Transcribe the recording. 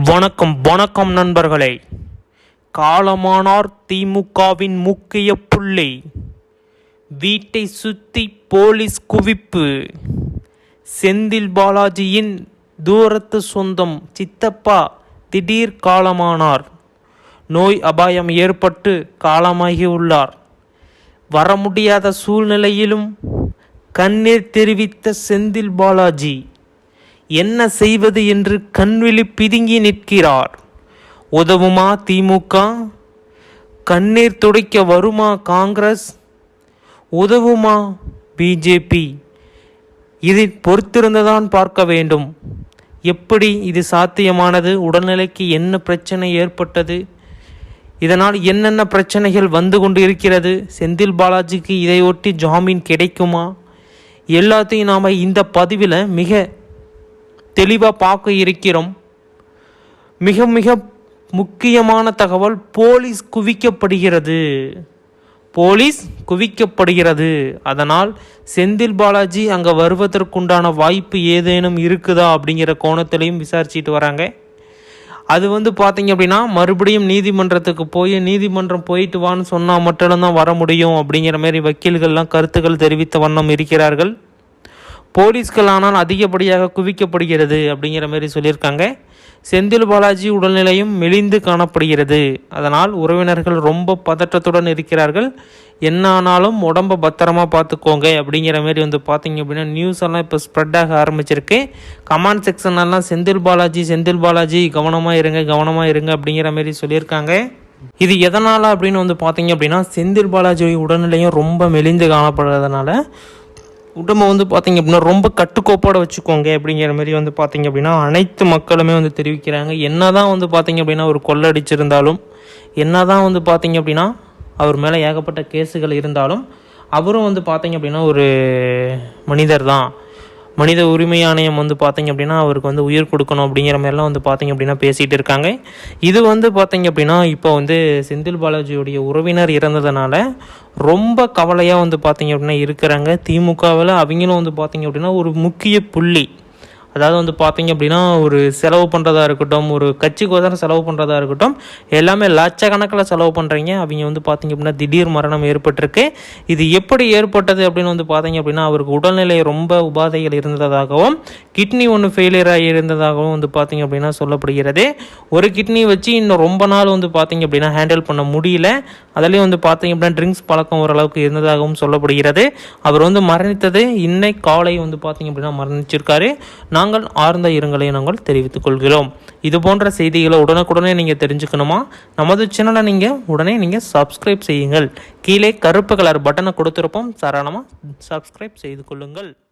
வணக்கம் வணக்கம் நண்பர்களே. காலமானார் திமுகவின் முக்கிய புள்ளி. வீட்டை சுற்றி போலீஸ் குவிப்பு. செந்தில் பாலாஜியின் தூரத்து சொந்தம் சித்தப்பா திடீர் காலமானார். நோய் அபாயம் ஏற்பட்டு காலமாகியுள்ளார். வர முடியாத சூழ்நிலையிலும் கண்ணீர் தெரிவித்த செந்தில் பாலாஜி என்ன செய்வது என்று கண்விழி பிதுங்கி நிற்கிறார். உதவுமா திமுக? கண்ணீர் துடைக்க வருமா காங்கிரஸ்? உதவுமா பிஜேபி? இதை பொறுத்திருந்துதான் பார்க்க வேண்டும். எப்படி இது சாத்தியமானது? உடல்நிலைக்கு என்ன பிரச்சனை ஏற்பட்டது? இதனால் என்னென்ன பிரச்சனைகள் வந்து கொண்டு இருக்கிறது? செந்தில் பாலாஜிக்கு இதையொட்டி ஜாமீன் கிடைக்குமா? எல்லாத்தையும் நாம் இந்த பதிவில் மிக தெளிவாக பார்க்க இருக்கிறோம். மிக மிக முக்கியமான தகவல், போலீஸ் குவிக்கப்படுகிறது. அதனால் செந்தில் பாலாஜி அங்கே வருவதற்குண்டான வாய்ப்பு ஏதேனும் இருக்குதா அப்படிங்கிற கோணத்திலையும் விசாரிச்சுட்டு வராங்க. அது பார்த்தீங்க அப்படின்னா மறுபடியும் நீதிமன்றம் போயிட்டு வான்னு சொன்னால் மட்டும்தான் வர முடியும் அப்படிங்கிற மாதிரி வக்கீல்கள்லாம் கருத்துக்கள் தெரிவித்த வண்ணம் இருக்கிறார்கள். போலீஸ்கள் ஆனால் அதிகப்படியாக குவிக்கப்படுகிறது அப்படிங்கிற மாதிரி சொல்லியிருக்காங்க. செந்தில் பாலாஜி உடல்நிலையும் மெலிந்து காணப்படுகிறது. அதனால் உறவினர்கள் ரொம்ப பதற்றத்துடன் இருக்கிறார்கள். என்ன ஆனாலும் உடம்பை பத்திரமா பார்த்துக்கோங்க அப்படிங்கிற மாதிரி பார்த்தீங்க அப்படின்னா நியூஸ் எல்லாம் இப்போ ஸ்ப்ரெட் ஆக ஆரம்பிச்சிருக்கு. கமெண்ட் செக்ஷன்லாம் செந்தில் பாலாஜி கவனமாக இருங்க அப்படிங்கிற மாதிரி சொல்லியிருக்காங்க. இது எதனால் அப்படின்னு பார்த்தீங்க அப்படின்னா செந்தில் பாலாஜி உடல்நிலையும் ரொம்ப மெலிந்து காணப்படுறதுனால உடம்பை பார்த்தீங்க அப்படின்னா ரொம்ப கட்டுக்கோப்போடு வச்சுக்கோங்க அப்படிங்கிற மாதிரி பார்த்தீங்க அப்படின்னா அனைத்து மக்களுமே தெரிவிக்கிறாங்க. என்ன தான் பார்த்தீங்க அப்படின்னா ஒரு கொள்ளடிச்சிருந்தாலும், என்ன தான் பார்த்தீங்க அப்படின்னா அவர் மேலே ஏகப்பட்ட கேஸுகள் இருந்தாலும், அவரும் பார்த்தீங்க அப்படின்னா ஒரு மனிதர் தான். மனித உரிமை ஆணையம் பார்த்தீங்க அப்படின்னா அவருக்கு உயிர் கொடுக்கணும் அப்படிங்கிற மாதிரிலாம் பார்த்தீங்க அப்படின்னா பேசிகிட்டு இருக்காங்க. இது பார்த்தீங்க அப்படின்னா இப்போ செந்தில் பாலாஜியுடைய உறவினர் இறந்ததுனால ரொம்ப கவலையாக பார்த்தீங்க அப்படின்னா இருக்கிறாங்க. திமுகவில் அவங்களும் பார்த்தீங்க அப்படின்னா ஒரு முக்கிய புள்ளி. அதாவது பார்த்தீங்க அப்படின்னா ஒரு செலவு பண்ணுறதா இருக்கட்டும், ஒரு கட்சிக்கோசரம் செலவு பண்ணுறதா இருக்கட்டும், எல்லாமே லட்சக்கணக்கில் செலவு பண்ணுறீங்க. அவங்க பார்த்தீங்க அப்படின்னா திடீர் மரணம் ஏற்பட்டிருக்கு. இது எப்படி ஏற்பட்டது அப்படின்னு பார்த்தீங்க அப்படின்னா அவருக்கு உடல்நிலை ரொம்ப உபாதைகள் இருந்ததாகவும், கிட்னி ஃபெயிலியராக இருந்ததாகவும் பார்த்தீங்க அப்படின்னா சொல்லப்படுகிறது. ஒரு கிட்னி வச்சு இன்னும் ரொம்ப நாள் பார்த்தீங்க அப்படின்னா ஹேண்டில் பண்ண முடியல. அதுலேயும் பார்த்தீங்க அப்படின்னா ட்ரிங்க்ஸ் பழக்கம் ஓரளவுக்கு இருந்ததாகவும் சொல்லப்படுகிறது. அவர் மரணித்தது இன்னைக்கு காலை பார்த்தீங்க அப்படின்னா மரணிச்சிருக்காரு. நாங்கள் ஆழ்ந்த இரங்கலை நாங்கள் தெரிவித்துக் கொள்கிறோம். இது போன்ற செய்திகளை உடனுக்குடனே நீங்கள் தெரிஞ்சுக்கணுமா? நமது சேனலை உடனே சப்ஸ்கிரைப் செய்யுங்கள். கீழே கருப்பு கலர் பட்டனை கொடுத்துருப்போம், தாராளமாக சப்ஸ்கிரைப் செய்து கொள்ளுங்கள்.